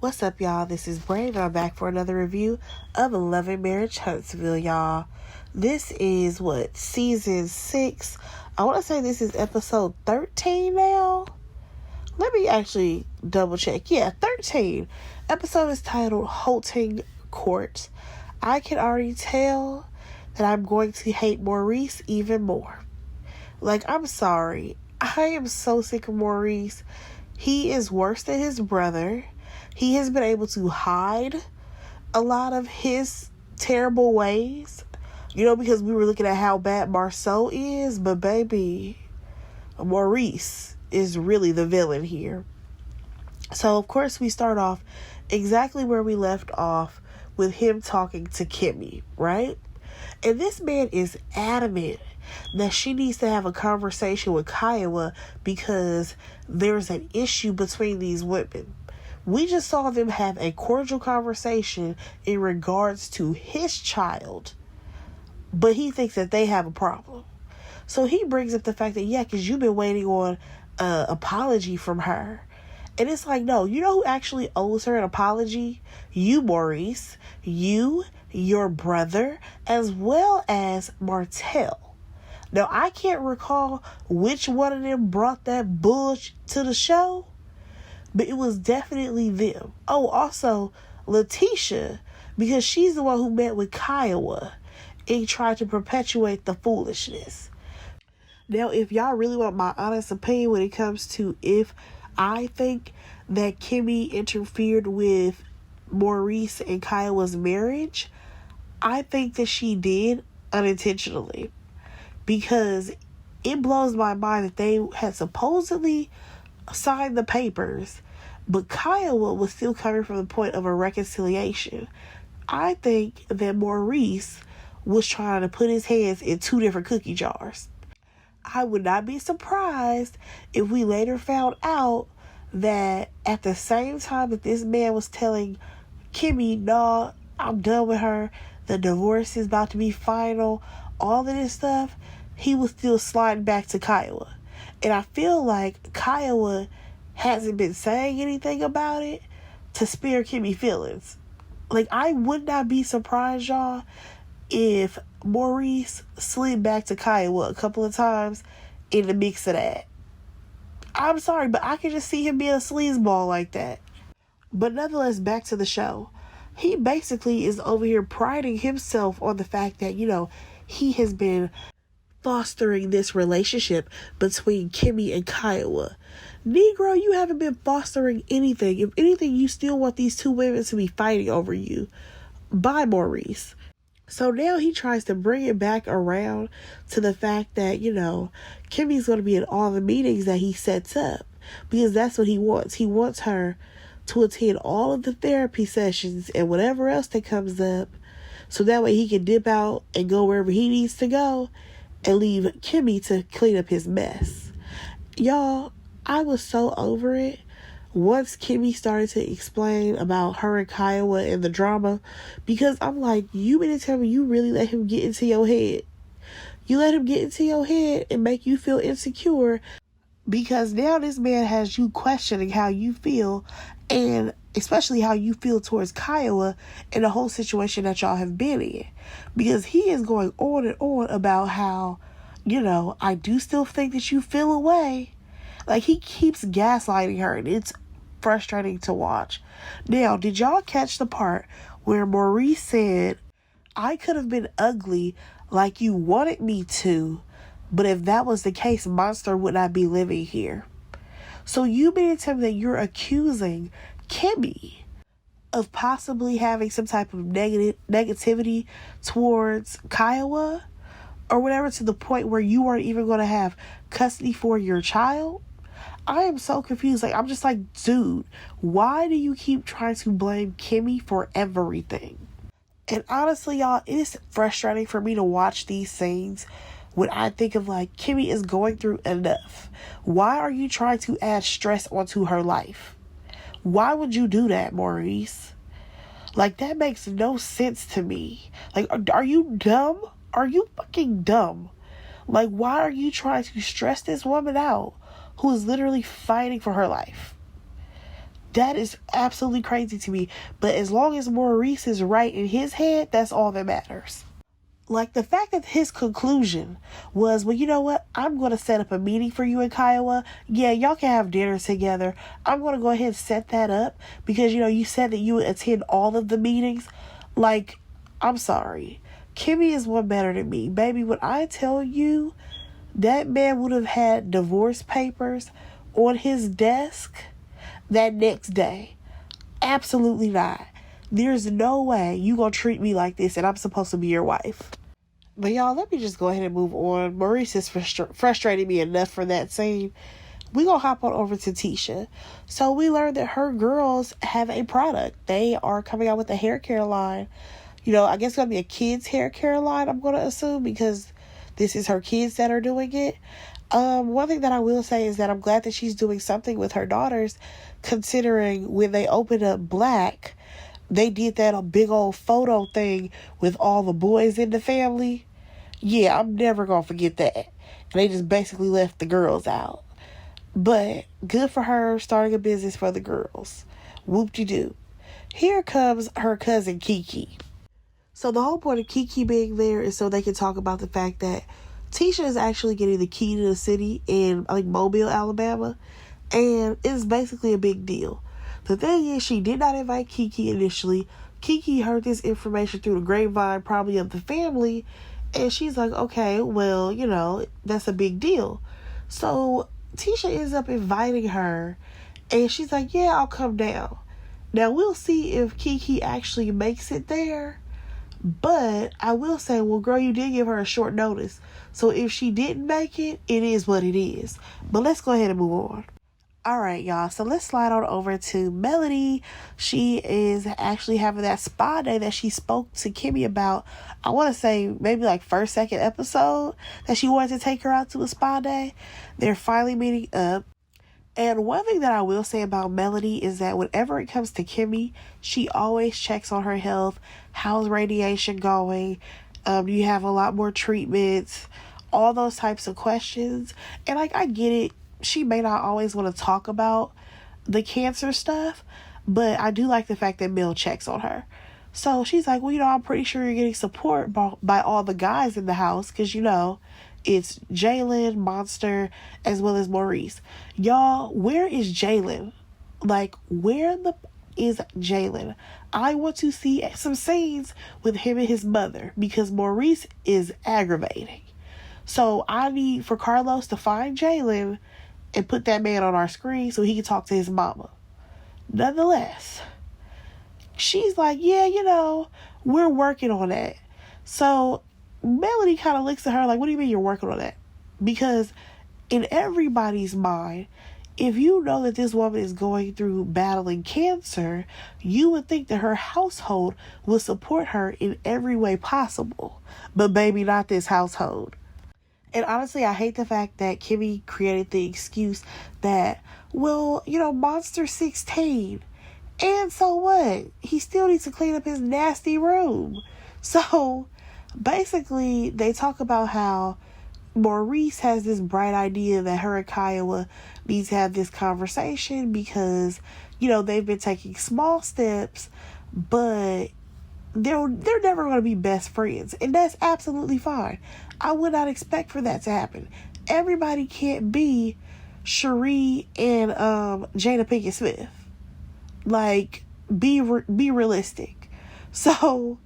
What's up, y'all? This is Brave, and I'm back for another review of Love and Marriage Huntsville, y'all. This is, season 6? I want to say this is episode 13 now. Let me actually double check. Yeah, 13. Episode is titled Holding Court. I can already tell that I'm going to hate Maurice even more. I'm sorry. I am so sick of Maurice. He is worse than his brother. He has been able to hide a lot of his terrible ways, because we were looking at how bad Marceau is, but baby, Maurice is really the villain here. So, of course, we start off exactly where we left off with him talking to Kimmy, right? And this man is adamant that she needs to have a conversation with Kiowa because there's an issue between these women. We just saw them have a cordial conversation in regards to his child, but he thinks that they have a problem. So he brings up the fact that, because you've been waiting on an apology from her. And it's like, no, you know who actually owes her an apology? You, Maurice. You, your brother, as well as Martell. Now, I can't recall which one of them brought that bullshit to the show, but it was definitely them. Oh, also, Letitia, because she's the one who met with Kiowa and tried to perpetuate the foolishness. Now, if y'all really want my honest opinion when it comes to if I think that Kimmy interfered with Maurice and Kiowa's marriage, I think that she did unintentionally. Because it blows my mind that they had supposedly signed the papers, but Kiowa was still coming from the point of a reconciliation. I think that Maurice was trying to put his hands in two different cookie jars. I would not be surprised if we later found out that at the same time that this man was telling Kimmy, no, I'm done with her, the divorce is about to be final, all of this stuff, he was still sliding back to Kiowa. And I feel like Kiowa hasn't been saying anything about it to spare Kimmy feelings. I would not be surprised, y'all, if Maurice slid back to Kiowa a couple of times in the mix of that. I'm sorry, but I can just see him being a sleazeball like that. But nonetheless, back to the show. He basically is over here priding himself on the fact that, he has been fostering this relationship between Kimmy and Kiowa. Negro, you haven't been fostering anything. If anything, you still want these two women to be fighting over you. Bye, Maurice. So now he tries to bring it back around to the fact that, Kimmy's going to be in all the meetings that he sets up. Because that's what he wants. He wants her to attend all of the therapy sessions and whatever else that comes up. So that way he can dip out and go wherever he needs to go and leave Kimmy to clean up his mess. Y'all, I was so over it once Kimmy started to explain about her and Kiowa and the drama, because I'm like, you mean to tell me you really let him get into your head? You let him get into your head and make you feel insecure because now this man has you questioning how you feel, and especially how you feel towards Kiowa and the whole situation that y'all have been in. Because he is going on and on about how, I do still think that you feel away. He keeps gaslighting her, and it's frustrating to watch. Now, did y'all catch the part where Maurice said, I could have been ugly like you wanted me to, but if that was the case, Monster would not be living here. So you mean to tell me that you're accusing Kimmy of possibly having some type of negativity towards Kiowa or whatever, to the point where you weren't even going to have custody for your child? I am so confused. I'm just like, dude, why do you keep trying to blame Kimmy for everything? And honestly, y'all, it is frustrating for me to watch these scenes when I think of Kimmy is going through enough. Why are you trying to add stress onto her life? Why would you do that, Maurice? That makes no sense to me. Are you dumb? Are you fucking dumb? Why are you trying to stress this woman out who is literally fighting for her life? That is absolutely crazy to me. But as long as Maurice is right in his head, that's all that matters. Like, the fact that his conclusion was, well, you know what? I'm going to set up a meeting for you and Kiowa. Yeah, y'all can have dinner together. I'm going to go ahead and set that up because, you said that you would attend all of the meetings. Like, I'm sorry. Kimmy is one better than me. Baby, when I tell you that man would have had divorce papers on his desk that next day. Absolutely not. There's no way you gonna treat me like this and I'm supposed to be your wife. But y'all, let me just go ahead and move on. Maurice is frustrating me enough for that scene. We gonna hop on over to Tisha. So we learned that her girls have a product. They are coming out with a hair care line. I guess it's gonna be a kids hair care line, I'm gonna assume, because this is her kids that are doing it. One thing that I will say is that I'm glad that she's doing something with her daughters, considering when they opened up Black, they did that a big old photo thing with all the boys in the family. Yeah, I'm never gonna forget that. And they just basically left the girls out. But good for her starting a business for the girls. Whoop-de-doo. Here comes her cousin Kiki. So the whole point of Kiki being there is so they can talk about the fact that Tisha is actually getting the key to the city in, Mobile, Alabama. And it's basically a big deal. The thing is, she did not invite Kiki initially. Kiki heard this information through the grapevine, probably of the family. And she's like, okay, well, that's a big deal. So Tisha ends up inviting her. And she's like, yeah, I'll come down. Now, we'll see if Kiki actually makes it there. But I will say, well, girl, you did give her a short notice. So if she didn't make it, it is what it is. But let's go ahead and move on. All right, y'all. So let's slide on over to Melody. She is actually having that spa day that she spoke to Kimmy about. I want to say maybe first, second episode that she wanted to take her out to a spa day. They're finally meeting up. And one thing that I will say about Melody is that whenever it comes to Kimmy, she always checks on her health. How's radiation going? Do you have a lot more treatments? All those types of questions. And I get it. She may not always want to talk about the cancer stuff, but I do like the fact that Mel checks on her. So she's like, well, I'm pretty sure you're getting support by all the guys in the house because, it's Jalen, Monster, as well as Maurice. Y'all, where is Jalen? Where is Jalen? I want to see some scenes with him and his mother because Maurice is aggravating. So I need for Carlos to find Jalen and put that man on our screen so he can talk to his mama. Nonetheless, she's like, yeah, we're working on that. So Melody kind of looks at her like, what do you mean you're working on that? Because in everybody's mind, if you know that this woman is going through battling cancer, you would think that her household will support her in every way possible. But baby, not this household. And honestly, I hate the fact that Kimmy created the excuse that, well, Monster's 16. And so what? He still needs to clean up his nasty room. So basically, they talk about how Maurice has this bright idea that her and Kiowa need to have this conversation because, they've been taking small steps, but they're never going to be best friends. And that's absolutely fine. I would not expect for that to happen. Everybody can't be Cherie and Jada Pinkett Smith. Be realistic. So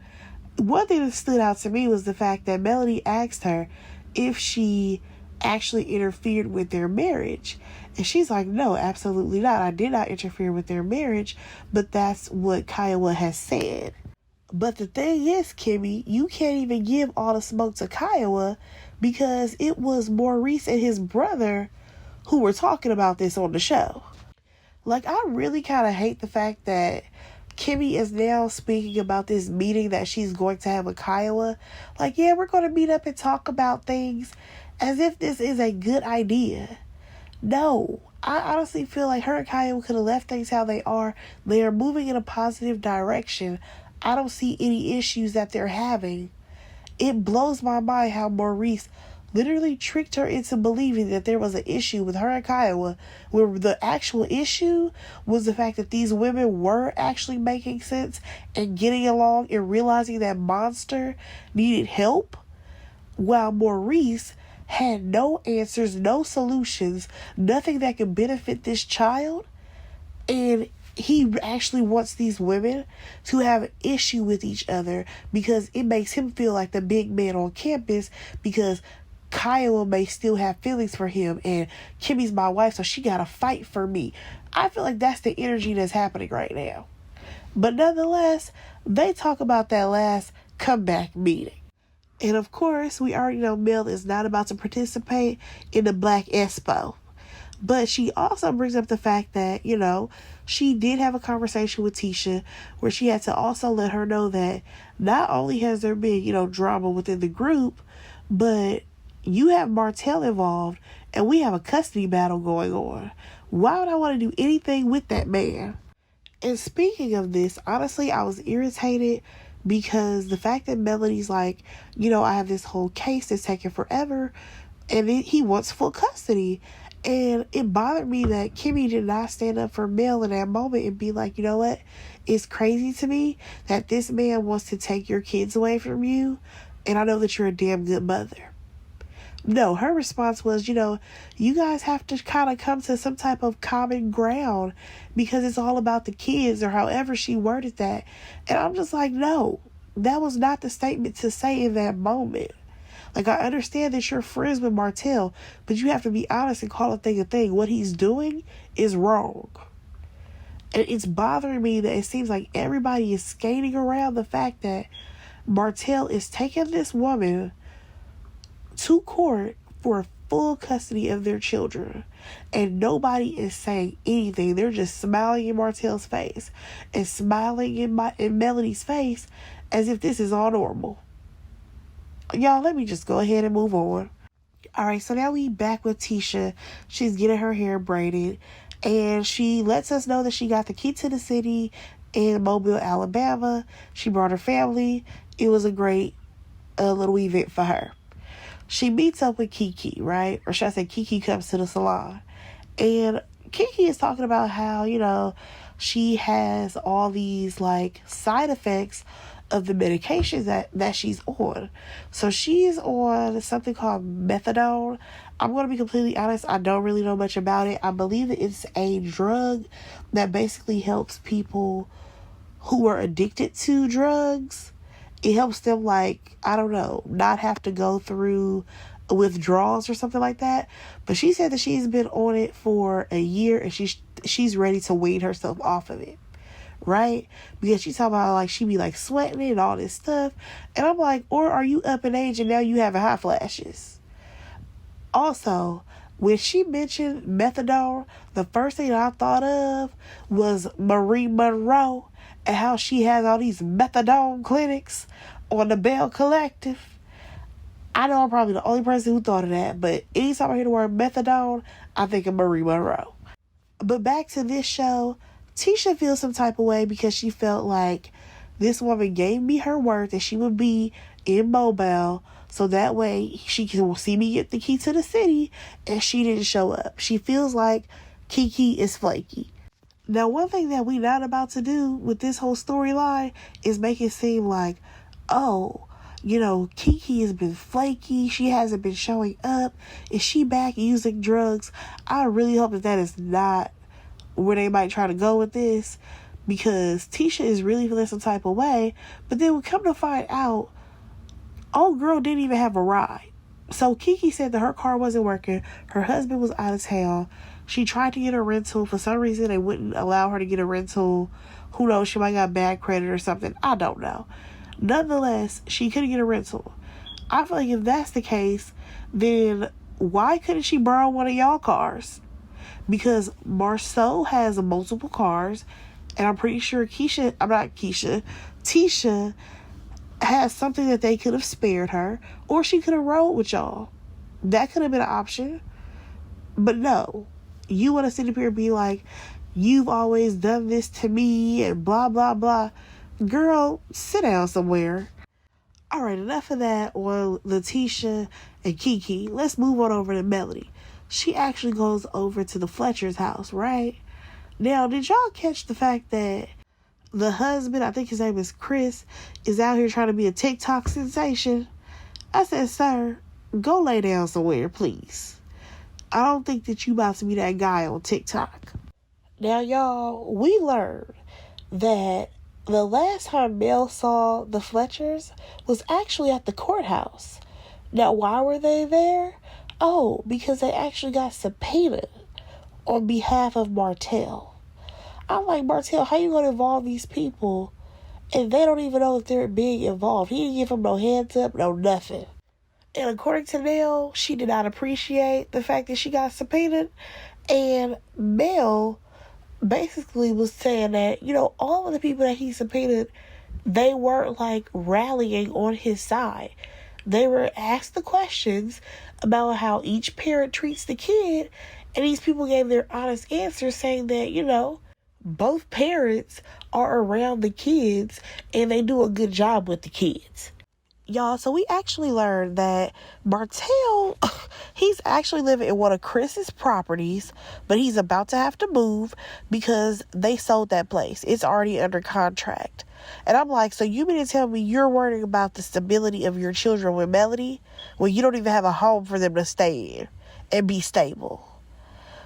one thing that stood out to me was the fact that Melody asked her if she actually interfered with their marriage. And she's like, no, absolutely not. I did not interfere with their marriage, but that's what Kiowa has said. But the thing is, Kimmy, you can't even give all the smoke to Kiowa because it was Maurice and his brother who were talking about this on the show. I really kind of hate the fact that Kimmy is now speaking about this meeting that she's going to have with Kiowa. Yeah, we're going to meet up and talk about things as if this is a good idea. No, I honestly feel like her and Kiowa could have left things how they are. They are moving in a positive direction. I don't see any issues that they're having. It blows my mind how Maurice literally tricked her into believing that there was an issue with her and Kiowa, where the actual issue was the fact that these women were actually making sense and getting along and realizing that Monster needed help, while Maurice had no answers, no solutions, nothing that could benefit this child. And he actually wants these women to have an issue with each other because it makes him feel like the big man on campus, because Kyle may still have feelings for him and Kimmy's my wife, so she gotta fight for me. I feel like that's the energy that's happening right now. But nonetheless, they talk about that last comeback meeting. And of course, we already know Mel is not about to participate in the Black Expo. But she also brings up the fact that, she did have a conversation with Tisha where she had to also let her know that not only has there been, drama within the group, but you have Martell involved and we have a custody battle going on. Why would I want to do anything with that man? And speaking of this, honestly, I was irritated because the fact that Melody's like, I have this whole case that's taking forever and he wants full custody. And it bothered me that Kimmy did not stand up for Mel in that moment and be like, you know what? It's crazy to me that this man wants to take your kids away from you. And I know that you're a damn good mother. No, her response was, you guys have to kind of come to some type of common ground because it's all about the kids, or however she worded that. And I'm just like, no, that was not the statement to say in that moment. Like, I understand that you're friends with Martell, but you have to be honest and call a thing a thing. What he's doing is wrong. And it's bothering me that it seems like everybody is skating around the fact that Martell is taking this woman to court for full custody of their children. And nobody is saying anything. They're just smiling in Martell's face and smiling in Melody's face as if this is all normal. Y'all, let me just go ahead and move on. Alright, so now we back with Tisha. She's getting her hair braided. And she lets us know that she got the key to the city in Mobile, Alabama. She brought her family. It was a great little event for her. She meets up with Kiki, right? Or should I say Kiki comes to the salon. And Kiki is talking about how, she has all these, side effects of the medications that she's on. So she's on something called methadone. I'm going to be completely honest, I don't really know much about it. I believe that it's a drug that basically helps people who are addicted to drugs. It helps them, not have to go through withdrawals or something like that. But she said that she's been on it for a year and she's ready to wean herself off of it. Right? Because she's talking about she be sweating and all this stuff. And I'm like, or are you up in age and now you having hot flashes? Also, when she mentioned methadone, the first thing I thought of was Marie Monroe and how she has all these methadone clinics on the Bell Collective. I know I'm probably the only person who thought of that, but anytime I hear the word methadone, I think of Marie Monroe. But back to this show, Tisha feels some type of way because she felt like this woman gave me her word that she would be in Mobile, so that way she can see me get the key to the city, and she didn't show up. She feels like Kiki is flaky. Now, one thing that we not about to do with this whole storyline is make it seem like, Kiki has been flaky. She hasn't been showing up. Is she back using drugs? I really hope that is not where they might try to go with this, because Tisha is really feeling some type of way. But then we come to find out, old girl didn't even have a ride. So Kiki said that her car wasn't working. Her husband was out of town. She tried to get a rental. For some reason, they wouldn't allow her to get a rental. Who knows? She might got bad credit or something. I don't know. Nonetheless, she couldn't get a rental. I feel like if that's the case, then why couldn't she borrow one of y'all cars? Because Marceau has multiple cars, and I'm pretty sure Tisha has something that they could have spared her, or she could have rode with y'all. That could have been an option. But no, you want to sit up here and be like, you've always done this to me and blah, blah, blah. Girl, sit down somewhere. All right, enough of that on Letitia and Kiki. Let's move on over to Melody. She actually goes over to the Fletcher's house, right? Now, did y'all catch the fact that the husband, I think his name is Chris, is out here trying to be a TikTok sensation? I said, sir, go lay down somewhere, please. I don't think that you about to be that guy on TikTok. Now, y'all, we learned that the last time Mel saw the Fletchers was actually at the courthouse. Now, why were they there? Oh, because they actually got subpoenaed on behalf of Martell. I'm like, Martell, how you going to involve these people and they don't even know that they're being involved? He didn't give them no heads up, no nothing. And according to Nell, she did not appreciate the fact that she got subpoenaed. And Mel basically was saying that, all of the people that he subpoenaed, they weren't like rallying on his side. They were asked the questions about how each parent treats the kid, and these people gave their honest answers saying that, both parents are around the kids and they do a good job with the kids. Y'all, so we actually learned that Martell, he's actually living in one of Chris's properties, but he's about to have to move because they sold that place. It's already under contract. And I'm like, so you mean to tell me you're worrying about the stability of your children with Melody when you don't even have a home for them to stay in and be stable?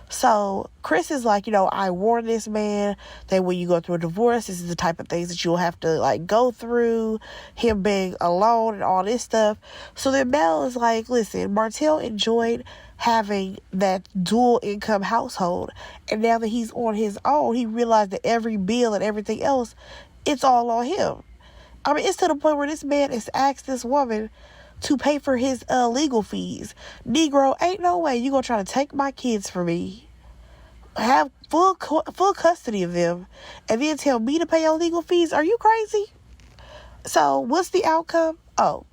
So Chris is like, I warned this man that when you go through a divorce, this is the type of things that you'll have to go through, him being alone and all this stuff. So then Mel is like, listen, Martell enjoyed having that dual income household. And now that he's on his own, he realized that every bill and everything else, it's all on him. I mean, it's to the point where this man has asked this woman to pay for his legal fees. Negro, ain't no way you gonna try to take my kids from me, have full custody of them, and then tell me to pay your legal fees? Are you crazy? So what's the outcome? Oh,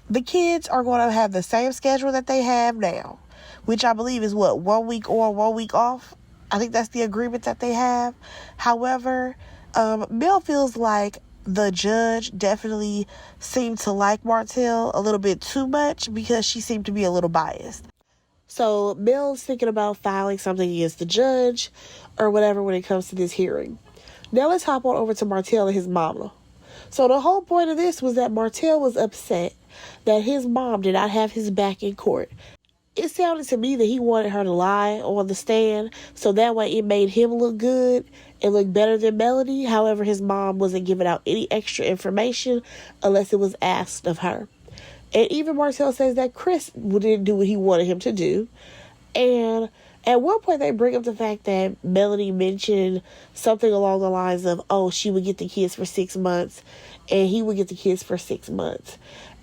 the kids are going to have the same schedule that they have now, which I believe is 1 week on, 1 week off. I think that's the agreement that they have. However, Mel feels like the judge definitely seemed to like Martell a little bit too much because she seemed to be a little biased. So Mel's thinking about filing something against the judge or whatever when it comes to this hearing. Now let's hop on over to Martell and his mama. So the whole point of this was that Martell was upset that his mom did not have his back in court. It sounded to me that he wanted her to lie on the stand, so that way it made him look good and look better than Melody. However, his mom wasn't giving out any extra information unless it was asked of her. And even Martell says that Chris didn't do what he wanted him to do. And at one point they bring up the fact that Melody mentioned something along the lines of, she would get the kids for 6 months and he would get the kids for 6 months.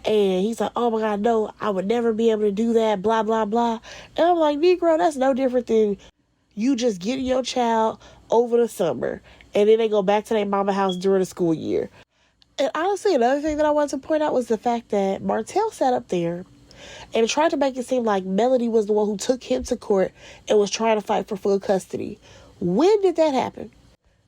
And he's like, oh my God, no, I would never be able to do that, blah, blah, blah. And I'm like, Negro, that's no different than you just getting your child over the summer. And then they go back to their mama house during the school year. And honestly, another thing that I wanted to point out was the fact that Martell sat up there and tried to make it seem like Melody was the one who took him to court and was trying to fight for full custody. When did that happen?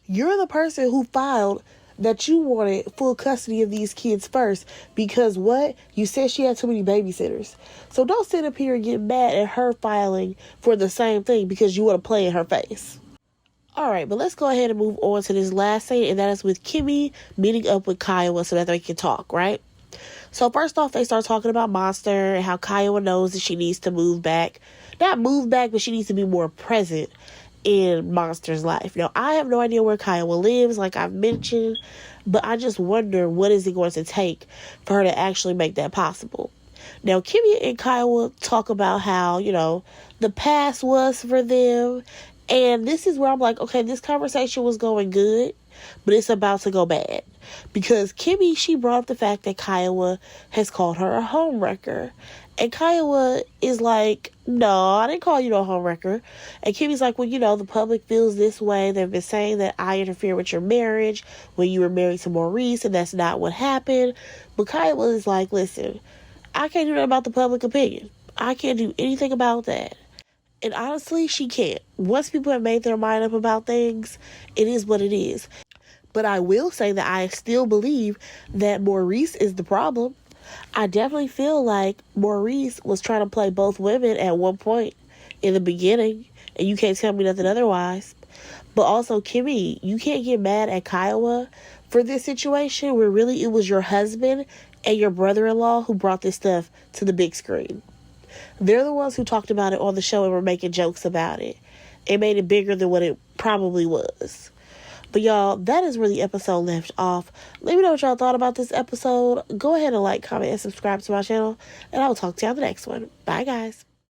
You're the person who filed that you wanted full custody of these kids first because what? You said she had too many babysitters. So don't sit up here and get mad at her filing for the same thing because you want to play in her face. Alright, but let's go ahead and move on to this last scene, and that is with Kimmy meeting up with Kiowa so that they can talk, right? So first off, they start talking about Monster and how Kiowa knows that she needs to move back. Not move back, but she needs to be more present in Monster's life. Now, I have no idea where Kiowa lives, like I've mentioned, but I just wonder what is it going to take for her to actually make that possible. Now, Kimmy and Kiowa talk about how, the past was for them, and this is where I'm like, okay, this conversation was going good, but it's about to go bad. Because Kimmy, she brought up the fact that Kiowa has called her a homewrecker. And Kiowa is like, no, I didn't call you no homewrecker. And Kimmy's like, well, the public feels this way. They've been saying that I interfered with your marriage when you were married to Maurice, and that's not what happened. But Kiowa is like, listen, I can't do nothing about the public opinion. I can't do anything about that. And honestly, she can't. Once people have made their mind up about things, it is what it is. But I will say that I still believe that Maurice is the problem. I definitely feel like Maurice was trying to play both women at one point in the beginning, and you can't tell me nothing otherwise. But also, Kimmy, you can't get mad at Kiowa for this situation where really it was your husband and your brother-in-law who brought this stuff to the big screen. They're the ones who talked about it on the show and were making jokes about it. It made it bigger than what it probably was. But y'all, that is where the episode left off. Let me know what y'all thought about this episode. Go ahead and like, comment, and subscribe to my channel. And I will talk to y'all in the next one. Bye, guys.